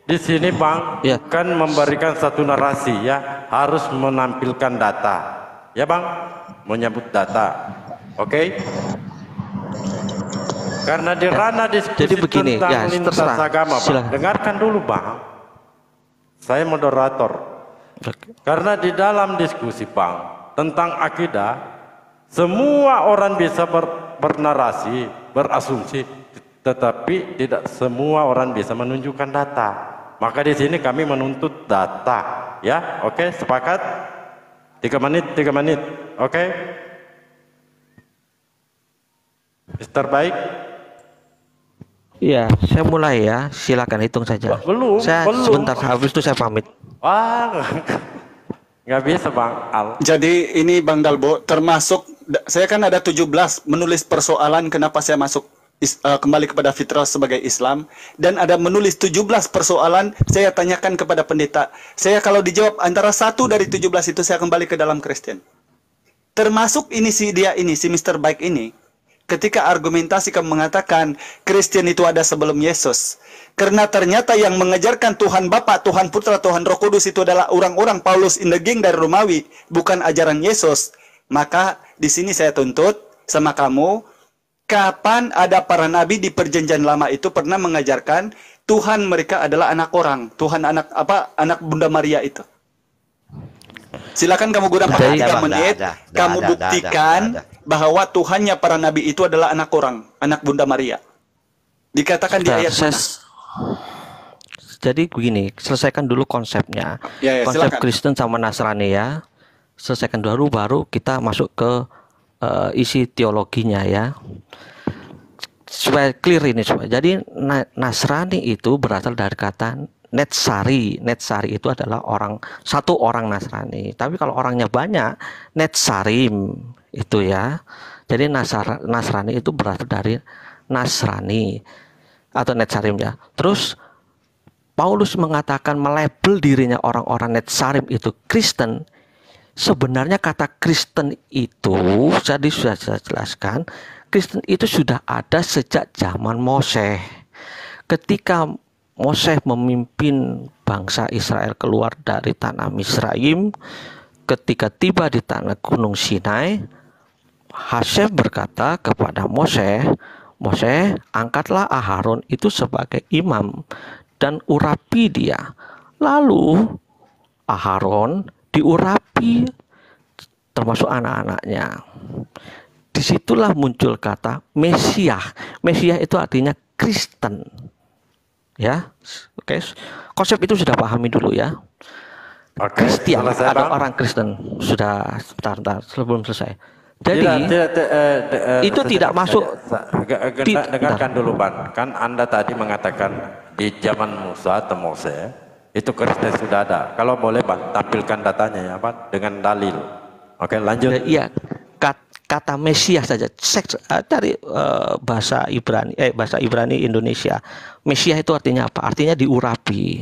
Di sini Bang, Ya, kan memberikan satu narasi ya, harus menampilkan data. Ya Bang, menyebut data. Oke? Karena di ya. ranah Jadi diskusi begini, ya tentang lintas terserah. agama Bang, Silakan. dengarkan dulu Bang. Saya moderator. Oke. Karena di dalam diskusi Bang, tentang akidah, semua orang bisa bernarasi, berasumsi, tetapi tidak semua orang bisa menunjukkan data. Maka di sini kami menuntut data, ya, oke, sepakat? 3 menit, 3 menit, oke? Mister Baik, Ya, saya mulai ya. Silakan hitung saja. belum, Saya belum. sebentar habis itu saya pamit. Wah, nggak bisa Bang Al. Jadi ini Bang Dalbo, termasuk saya kan ada 17 menulis persoalan kenapa saya masuk kembali kepada fitrah sebagai Islam, dan ada menulis 17 persoalan saya tanyakan kepada pendeta. Saya kalau dijawab antara satu dari 17 itu saya kembali ke dalam Kristen. Termasuk ini si Mr. Baik ini. Ketika argumentasi kamu mengatakan Kristen itu ada sebelum Yesus. Karena ternyata yang mengajarkan Tuhan Bapa, Tuhan Putra, Tuhan Roh Kudus itu adalah orang-orang Paulus in the Gang dari Romawi, bukan ajaran Yesus. Maka di sini saya tuntut sama kamu, kapan ada para nabi di perjanjian lama itu pernah mengajarkan Tuhan mereka adalah anak orang, Tuhan anak Bunda Maria itu. Silakan kamu gunakan 3 menit, kamu buktikan bahwa Tuhannya para nabi itu adalah anak orang, anak Bunda Maria. Dikatakan di ayat mana? Jadi begini, selesaikan dulu konsepnya. Ya, Konsep silakan. Kristen sama Nasrani ya. Selesaikan dulu baru kita masuk ke isi teologinya ya. Supaya clear ini supaya. Jadi Nasrani itu berasal dari kata Netsari. Netsari itu adalah satu orang Nasrani. Tapi kalau orangnya banyak, Netsarim itu ya. Jadi Nasrani itu berasal dari Nasrani atau Netsarim ya. Terus Paulus mengatakan melabel dirinya orang-orang Netsarim itu Kristen. Sebenarnya kata Kristen itu, jadi sudah saya jelaskan, Kristen itu sudah ada sejak zaman Moses. Ketika Moses memimpin bangsa Israel keluar dari tanah Misraim, ketika tiba di tanah Gunung Sinai, Hashem berkata kepada Moses, Moses, angkatlah Aharon itu sebagai imam dan urapi dia. Lalu Aharon diurapi termasuk anak-anaknya. Disitulah muncul kata Mesias. Mesias itu artinya Kristen. Ya, oke. Konsep itu sudah pahami dulu ya. Oke, Kristian selesai, atau Bang? orang Kristen sudah sebentar sebelum selesai. Jadi itu tidak masuk. Dengarkan dulu Bang, kan Anda tadi mengatakan di zaman Musa atau Moses itu Kristen sudah ada. Kalau boleh Bang, tampilkan datanya ya Bang, dengan dalil. Oke, lanjut. Iya, kata Mesias saja. Dari bahasa Ibrani Indonesia. Mesias itu artinya apa? Artinya diurapi.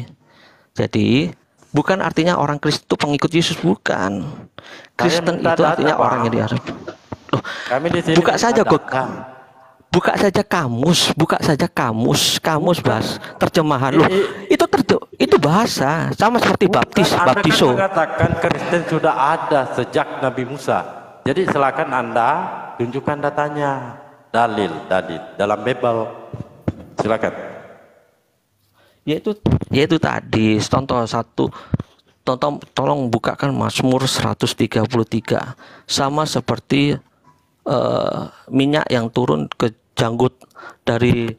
Jadi bukan artinya orang Kristen itu pengikut Yesus, bukan. Kristen itu artinya orang yang diurapi. Kami di sini Buka saja kok. data. Buka saja kamus bahas terjemahan loh. Itu bahasa sama seperti Anda baptiso. kan mengatakan Kristen sudah ada sejak Nabi Musa. Jadi silakan Anda tunjukkan datanya, dalil dalam Bible. Silakan. Yaitu tadi contoh satu. Tolong bukakan Mazmur 133, sama seperti minyak yang turun ke janggut dari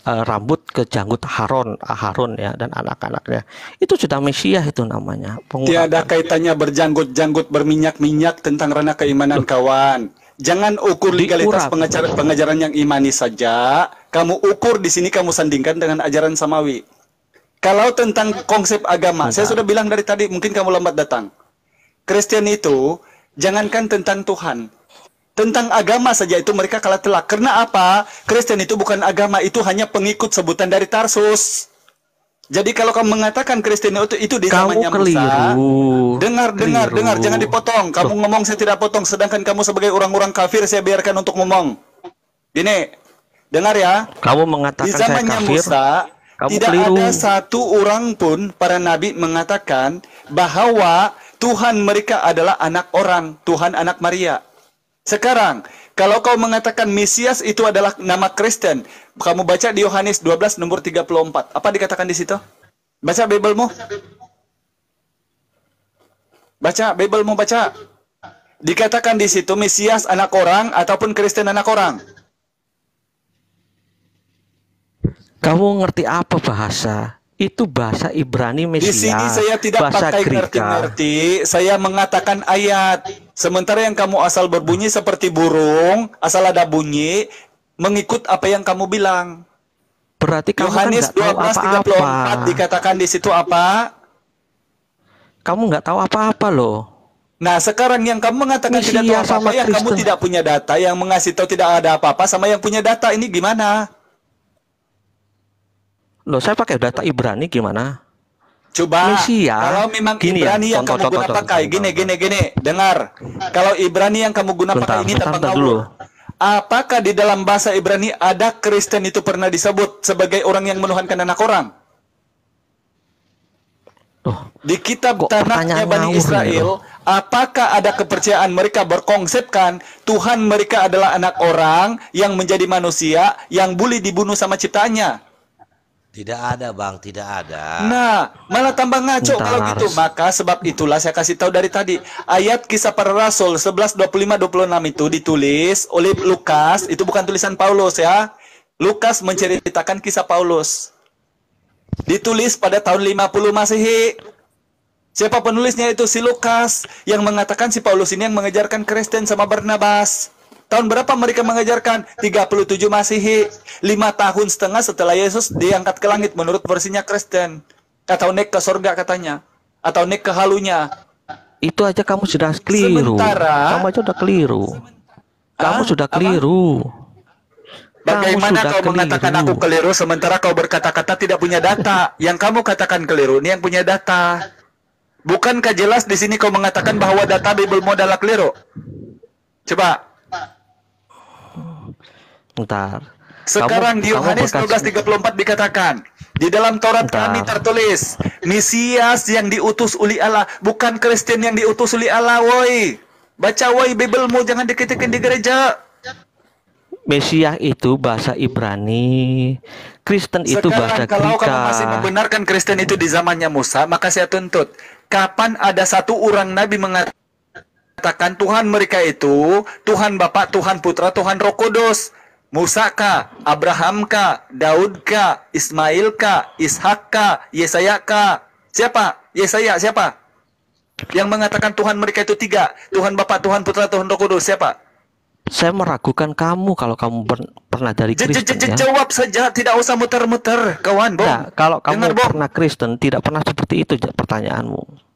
rambut ke janggut Aharon ya dan anak-anaknya. Itu sudah Mesias itu namanya. Tiada kaitannya berjanggut-janggut berminyak-minyak tentang ranah keimanan kawan. Jangan ukur legalitas pengajaran yang imani saja. Kamu ukur di sini, kamu sandingkan dengan ajaran samawi. Kalau tentang konsep agama, saya sudah bilang dari tadi, mungkin kamu lambat datang. Kristen itu jangankan tentang Tuhan, tentang agama saja itu mereka kalah telak. Karena apa? Kristen itu bukan agama, itu hanya pengikut sebutan dari Tarsus. Jadi kalau kamu mengatakan Kristen itu di zamannya Musa, dengar, jangan dipotong. Kamu ngomong saya tidak potong, sedangkan kamu sebagai orang-orang kafir saya biarkan untuk ngomong. Gini, dengar ya. Kamu mengatakan di zamannya saya kafir. Musa, Kamu tidak keliru. ada satu orang pun para nabi mengatakan bahwa Tuhan mereka adalah anak orang, Tuhan anak Maria. Sekarang, kalau kau mengatakan Mesias itu adalah nama Kristen, kamu baca di Yohanes 12 nomor 34. Apa dikatakan di situ? Baca Biblemu. Baca Biblemu, baca. Dikatakan di situ Mesias anak orang ataupun Kristen anak orang. Kamu ngerti apa bahasa? Itu bahasa Ibrani Di Mesias. sini saya tidak bahasa pakai Greka. ngerti-ngerti. Saya mengatakan ayat. Sementara yang kamu asal berbunyi seperti burung, asal ada bunyi, mengikut apa yang kamu bilang. Berarti kamu kan Yohanes nggak tahu 12:34 apa-apa. dikatakan di situ apa? Kamu nggak tahu apa-apa loh. Nah, sekarang yang kamu mengatakan tidak tahu Mesias apa-apa, sama yang kamu Kristen. tidak punya data, yang mengasih tahu tidak ada apa-apa, sama yang punya data ini gimana? Loh, saya pakai data Ibrani gimana? Coba, Mesias, kalau memang gini ya, Ibrani yang kamu contoh, guna contoh, pakai, contoh. gini, dengar. Kalau Ibrani yang kamu guna Bentar, pakai ini bentar, tanpa bentar ngawur. dulu. Apakah di dalam bahasa Ibrani ada Kristen itu pernah disebut sebagai orang yang menuhankan anak orang? Loh, Di kitab Kok tanahnya pertanyaan Bani ngawur Israel, nih, apakah ada kepercayaan mereka berkonsepkan Tuhan mereka adalah anak orang yang menjadi manusia yang boleh dibunuh sama ciptaannya? Tidak ada, Bang, tidak ada. Nah, malah tambah ngaco Bentar. kalau gitu. Maka sebab itulah saya kasih tahu dari tadi. Ayat Kisah Para Rasul 11:25-26 itu ditulis oleh Lukas. Itu bukan tulisan Paulus ya. Lukas menceritakan kisah Paulus. Ditulis pada tahun 50 Masehi. Siapa penulisnya? Itu si Lukas. Yang mengatakan si Paulus ini yang mengejarkan Kristen sama Barnabas. Tahun berapa mereka mengajarkan? 37 Masehi. 5 tahun setengah setelah Yesus diangkat ke langit menurut versinya Kristen. Atau naik ke surga katanya. Atau naik ke halunya. itu aja kamu sudah keliru. Sementara- Kamu aja udah keliru. Kamu Ah, sudah apa? keliru. Bagaimana sudah kau mengatakan keliru. aku keliru sementara kau berkata-kata tidak punya data? Yang kamu katakan keliru ini yang punya data. Bukankah jelas di sini kau mengatakan bahwa data Bible modal keliru? Coba. Bentar. Sekarang di Yohanes berkas- 12:34 dikatakan, di dalam Taurat Bentar. kami tertulis, Mesias yang diutus oleh Allah, bukan Kristen yang diutus oleh Allah, woi. Baca woi Biblemu, jangan dikit-dikit di gereja. Mesias itu bahasa Ibrani, Kristen itu bahasa Sekarang kalau kamu masih Greka. membenarkan Kristen itu di zamannya Musa, maka saya tuntut. Kapan ada satu orang Nabi mengatakan Tuhan mereka itu, Tuhan Bapa, Tuhan Putra, Tuhan Roh Kudus? Musa kah? Abraham kah? Daud kah? Ismail kah? Ishak kah? Yesaya kah? Siapa? Yesaya siapa? Yang mengatakan Tuhan mereka itu tiga. Tuhan Bapa, Tuhan Putra, Tuhan Roh Kudus. Siapa? Saya meragukan kamu kalau kamu pernah dari Kristen ya. Jawab saja, tidak usah muter-muter, kawan, Bong. Nah, kalau kamu Dengar, Bong. pernah Kristen, tidak pernah seperti itu pertanyaanmu.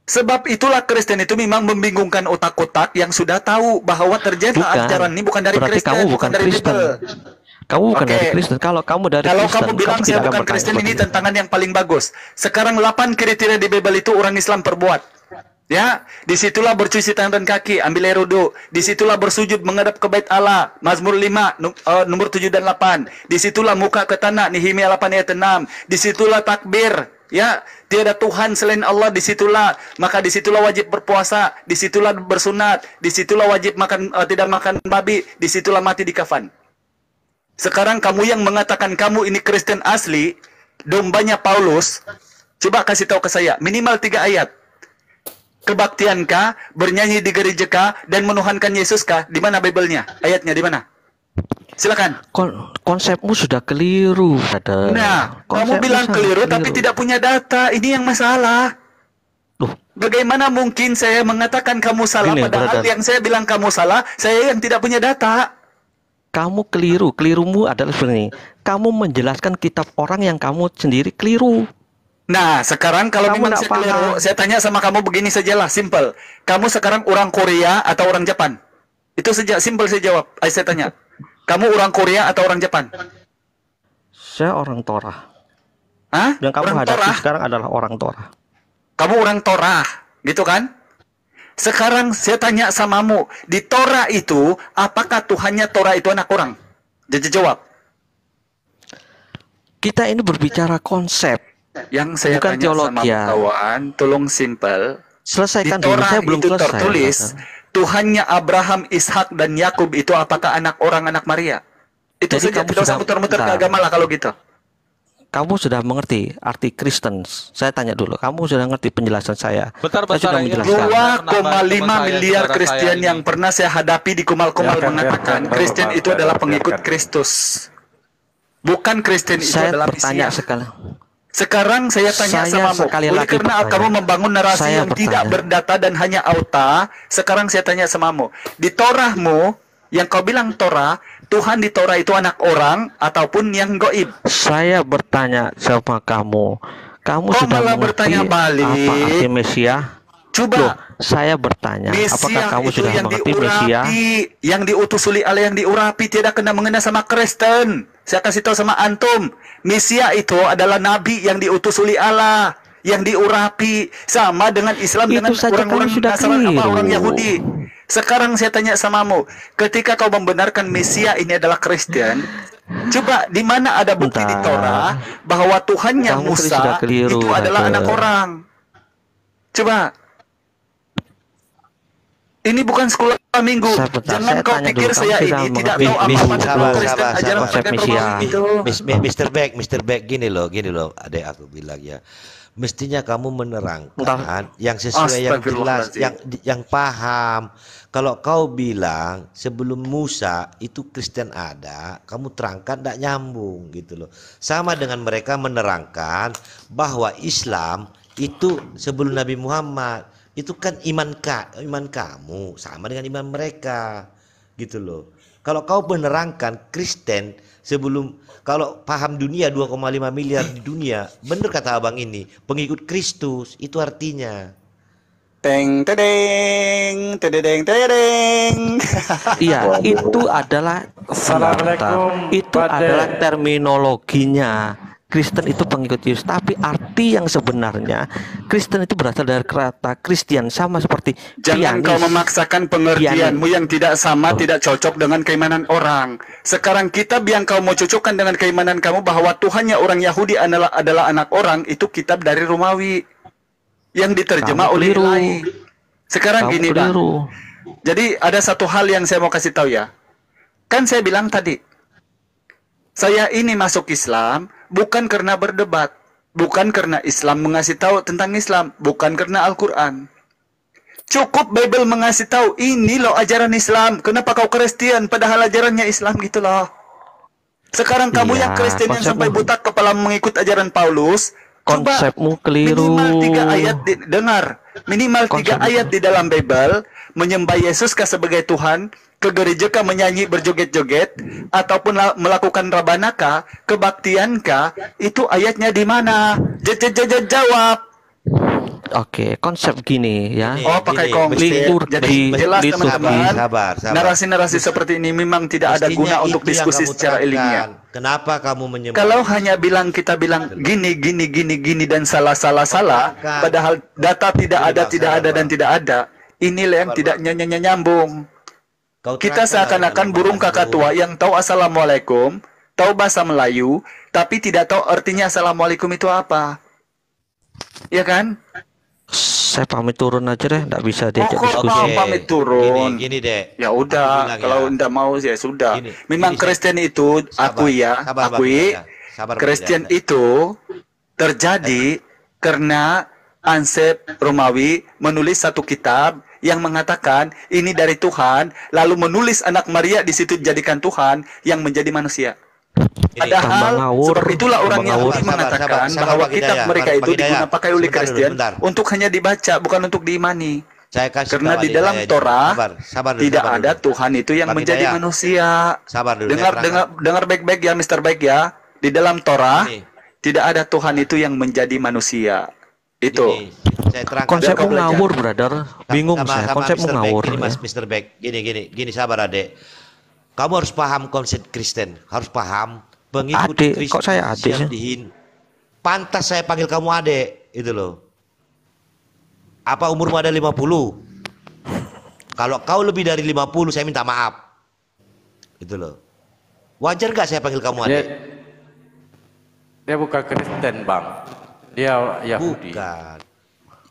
Sebab itulah Kristen itu memang membingungkan otak-otak yang sudah tahu bahwa ternyata Bukan. ajaran ini bukan dari Berarti Kristen, kamu bukan bukan dari Kristen. Bible. Kamu bukan Oke. dari Kristen. Kalau kamu dari Kalau Kristen, kamu bilang saya tidak akan bukan bertanya Kristen, ini seperti itu. tentangan yang paling bagus. Sekarang 8 kriteria di Bible itu orang Islam perbuat. Ya, disitulah bercuci tangan dan kaki, ambil air wudhu. Disitulah bersujud menghadap ke bait Allah, Mazmur 5, nomor 7 dan 8. Disitulah muka ke tanah, Nehemia 8 ayat 6. Disitulah takbir, ya, tiada Tuhan selain Allah. Disitulah, maka disitulah wajib berpuasa. Disitulah bersunat. Disitulah wajib makan, tidak makan babi. Disitulah mati di kafan. Sekarang kamu yang mengatakan kamu ini Kristen asli, dombanya Paulus, coba kasih tahu ke saya, minimal 3 ayat. Kebaktiankah, bernyanyi di gereja kah, dan menuhankan Yesus kah? Di mana Bible-nya? Ayatnya di mana? Silakan. Konsepmu sudah keliru, brother. Nah, kamu Konsepmu bilang sangat keliru tapi tidak punya data. Ini yang masalah. Loh, Bagaimana mungkin saya mengatakan kamu salah, Gini, padahal brother. yang saya bilang kamu salah, saya yang tidak punya data. kamu keliru. Kelirumu adalah sebenarnya kamu menjelaskan kitab orang yang kamu sendiri keliru. Nah, sekarang kalau Kamu memang nggak saya keliru, paham. saya tanya sama kamu begini sajalah, simple. Kamu sekarang orang Korea atau orang Jepang? Itu saja, simple saya jawab. Saya tanya. Kamu orang Korea atau orang Jepang? Saya orang Torah. Hah? Yang kamu Orang hadapi Torah? sekarang adalah orang Torah. Kamu orang Torah, gitu kan? Sekarang saya tanya samamu, di Torah itu, apakah Tuhannya Torah itu anak orang? Jadi jawab. Kita ini berbicara konsep, Yang saya bukan tanya sama teologi ya. kawan, tolong simpel. Di Selesaikan dulu, Torah saya belum itu selesai. tertulis, Tuhannya Abraham, Ishak, dan Yakub itu apakah anak orang, anak Maria? Itu Jadi saja, kamu tidak usah sudah- muter-muter ke bentar. agama lah kalau gitu. Kamu sudah mengerti arti Kristen? Saya tanya dulu, kamu sudah ngerti penjelasan saya? Bentar, Saya sudah bentar, menjelaskan. Kenapa 2,5 teman saya, miliar saudara Kristen saya yang ini? pernah saya hadapi di Kumal-Kumal Biarkan, mengatakan biarkan, Kristen Bapak, itu adalah biarkan. pengikut Kristus. Bukan Kristen itu Saya adalah bertanya Mesias. sekali. Sekarang saya tanya Saya sama sekali oleh lagi karena bertanya. kamu membangun narasi Saya yang tidak bertanya. berdata dan hanya auta, sekarang saya tanya samamu. Di Torahmu, yang kau bilang Torah, Tuhan di Torah itu anak orang ataupun yang goib. Saya bertanya sama kamu. Kamu Kau sudah malah mengerti bertanya balik. apa arti Mesia? Coba. Loh, saya bertanya, apakah Mesia kamu itu sudah yang mengerti Mesia? diurapi, yang diutus oleh Allah, yang diurapi tidak kena mengena sama Kristen. Saya kasih tahu sama antum, Mesia itu adalah nabi yang diutus oleh Allah, yang diurapi, sama dengan Islam Itu dengan saja orang-orang kamu sudah Nasrani apa keliru. orang Yahudi. Sekarang saya tanya samamu, ketika kau membenarkan Mesia ini adalah Kristen, coba di mana ada bukti di Bentar. Torah bahwa Tuhannya Kamu tadi Musa sudah keliru, itu adalah Raja. anak orang? Coba. Ini bukan sekolah minggu. Saya bentar, Jangan saya kau tanya pikir dulu, saya kamu ini sudah tidak mengerti tahu apa Miss, macam sabar, Kristen sabar, ajaran sabar. Konsep ajaran Mesia. Romawi itu. Mr. Beck, gini loh, adek aku bilang ya. Mestinya kamu menerangkan yang sesuai yang jelas, Astagfirullahaladzim. yang paham. Kalau kau bilang sebelum Musa itu Kristen ada, kamu terangkan tidak nyambung gitu loh. Sama dengan mereka menerangkan bahwa Islam itu sebelum Nabi Muhammad. Itu kan iman kamu sama dengan iman mereka gitu loh. Kalau kau menerangkan Kristen sebelum, kalau paham dunia 2,5 miliar di dunia, bener kata abang ini, pengikut Kristus, itu artinya. Teng tedeng tedeng tedeng. Iya, itu adalah Assalamualaikum, itu Pak De. adalah terminologinya. Kristen itu pengikut Yesus, tapi arti yang sebenarnya Kristen itu berasal dari kata Christian, sama seperti Jangan pianis. kau memaksakan pengertianmu yang tidak sama, tidak cocok dengan keimanan orang. Sekarang kitab yang kau mau cocokkan dengan keimanan kamu bahwa Tuhannya orang Yahudi adalah anak orang, itu kitab dari Romawi yang diterjemah Kamu oleh keliru. Ilai. Sekarang Kamu gini Bang. keliru. Jadi ada satu hal yang saya mau kasih tahu ya. Kan saya bilang tadi, saya ini masuk Islam bukan karena berdebat, bukan karena Islam mengasih tahu tentang Islam, bukan karena Al-Quran. Cukup Bible mengasih tahu ini loh ajaran Islam. Kenapa kau Kristen padahal ajarannya Islam gitu loh. Sekarang kamu Iya, yang Kristen yang konsepmu- sampai buta kepala mengikut ajaran Paulus, coba Konsepmu keliru. minimal 3 ayat dengar, minimal 3 Konsepmu- ayat di dalam Bible menyembah Yesus kah sebagai Tuhan, ke gereja kah menyanyi berjoget-joget, ataupun melakukan rabanakah, kebaktiankah, itu ayatnya di mana? Jawab. Oke, konsep gini ya. Gini. Oh, pakai kongsi. Litur- Jadi di- jelas litur- teman-teman. Sabar. Narasi-narasi seperti ini memang tidak ada Mestinya guna untuk itu yang diskusi kamu secara terangkan. ilmiah. Kenapa kamu menyembah? Kalau hanya kita bilang gini dan salah, padahal data tidak ada dan tidak ada, inilah yang tidak nyambung. Kau Kita terangkan seakan-akan dalam burung bahasa kakak tua yang tahu assalamualaikum, tahu bahasa Melayu, tapi tidak tahu artinya assalamualaikum itu apa. Ya kan? Saya pamit turun aja deh, nggak bisa diajak kok diskusi. mau pamit turun? Gini, Dek. Ya Aku udah, bilang kalau ya. ndak mau ya sudah. Gini, Memang gini, saya- Kristen itu, akui ya, sabar, akui, Bang, sabar, Bang, Kristen ya. itu terjadi karena Ansep Romawi menulis satu kitab yang mengatakan ini dari Tuhan, lalu menulis anak Maria di situ dijadikan Tuhan yang menjadi manusia. Ini. Padahal Tambah ngawur, sebab itulah orang tambah ngawur. Yahudi mengatakan Sabar, bahwa Bang kitab Hidayah, mereka Bang itu Hidayah. digunakan pakai oleh Sebentar dulu, Kristen sebentar. untuk hanya dibaca, bukan untuk diimani. Saya kasih Karena tahu di adik dalam saya ini. Torah Sabar dulu, tidak sabar ada dulu. Tuhan itu yang Bang menjadi Hidayah. manusia. Sabar dulu, Dengar saya dengar terangkan. dengar baik-baik ya Mr. Baik ya. Di dalam Torah Ini. tidak ada Tuhan itu yang menjadi manusia. Itu. Gini, saya terangkan. Konsepmu Biar kau ngawur, brother. Bingung Sama- saya. sama Konsepmu Mr. ngawur. Beck, gini, Mas ya. Mr. Beck. Gini, sabar adek. Kamu harus paham konsep Kristen. Harus paham. Pengikut Adik, Kristus kok saya adik siap sih? pantas saya panggil kamu adek. Itu loh. Apa umurmu ada 50? Kalau kau lebih dari 50, saya minta maaf. Itu loh. Wajar gak saya panggil kamu Ya, adek? Dia bukan Kristen, Bang. Dia Yahudi. Bukan.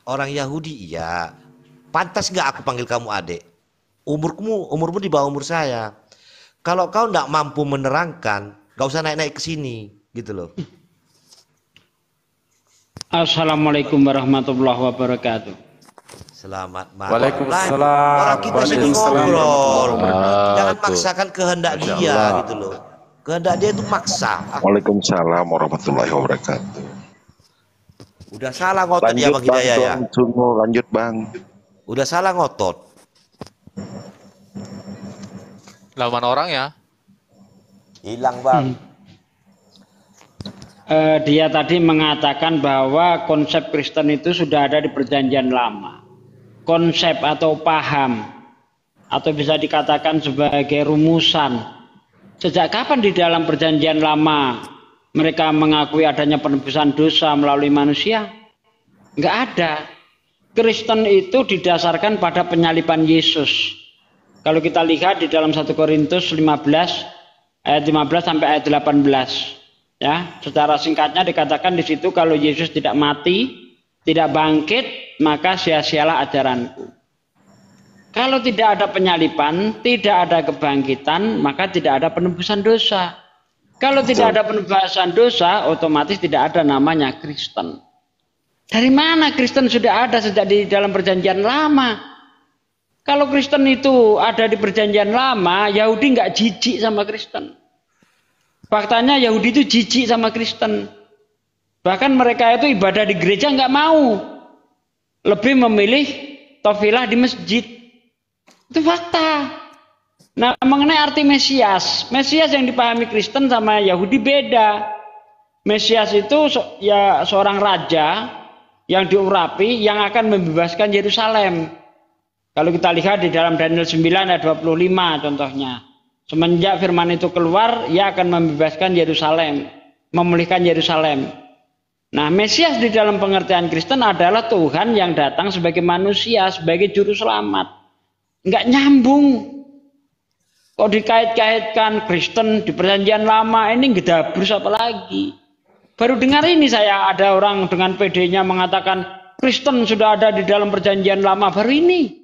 Orang Yahudi iya. Pantas nggak aku panggil kamu adik? Umurmu di bawah umur saya. Kalau kau nggak mampu menerangkan, nggak usah naik-naik ke sini, gitu loh. Assalamualaikum warahmatullahi wabarakatuh. Selamat malam. Waalaikumsalam. Orang kita sini ngobrol. Jangan maksakan kehendak dia, gitu loh. Kehendak dia itu maksa. Waalaikumsalam warahmatullahi wabarakatuh. Udah salah ngotot ya Bang Hidayah ya. Lanjut Bang. Udah salah ngotot. Lawan orang ya. Hilang Bang. Dia tadi mengatakan bahwa konsep Kristen itu sudah ada di Perjanjian Lama. Konsep atau paham, atau bisa dikatakan sebagai rumusan. Sejak kapan di dalam Perjanjian Lama mereka mengakui adanya penebusan dosa melalui manusia? Enggak ada. Kristen itu didasarkan pada penyaliban Yesus. Kalau kita lihat di dalam 1 Korintus 15 ayat 15 sampai ayat 18, ya, secara singkatnya dikatakan di situ kalau Yesus tidak mati, tidak bangkit, maka sia-sialah ajaranku. Kalau tidak ada penyaliban, tidak ada kebangkitan, maka tidak ada penebusan dosa. Kalau tidak ada penebusan dosa, otomatis tidak ada namanya Kristen. Dari mana Kristen sudah ada sejak di dalam Perjanjian Lama? Kalau Kristen itu ada di Perjanjian Lama, Yahudi nggak jijik sama Kristen. Faktanya Yahudi itu jijik sama Kristen. Bahkan mereka itu ibadah di gereja nggak mau. Lebih memilih tafilah di masjid. Itu fakta. Nah, mengenai arti Mesias. Mesias yang dipahami Kristen sama Yahudi beda. Mesias itu ya seorang raja yang diurapi yang akan membebaskan Yerusalem. Kalau kita lihat di dalam Daniel 9 ayat 25 contohnya. Semenjak firman itu keluar, ia akan membebaskan Yerusalem, memulihkan Yerusalem. Nah, Mesias di dalam pengertian Kristen adalah Tuhan yang datang sebagai manusia, sebagai juru selamat. Enggak nyambung. Kok dikait-kaitkan Kristen di Perjanjian Lama, ini gedabrus apa lagi? Baru dengar ini saya ada orang dengan PD-nya mengatakan Kristen sudah ada di dalam Perjanjian Lama baru ini.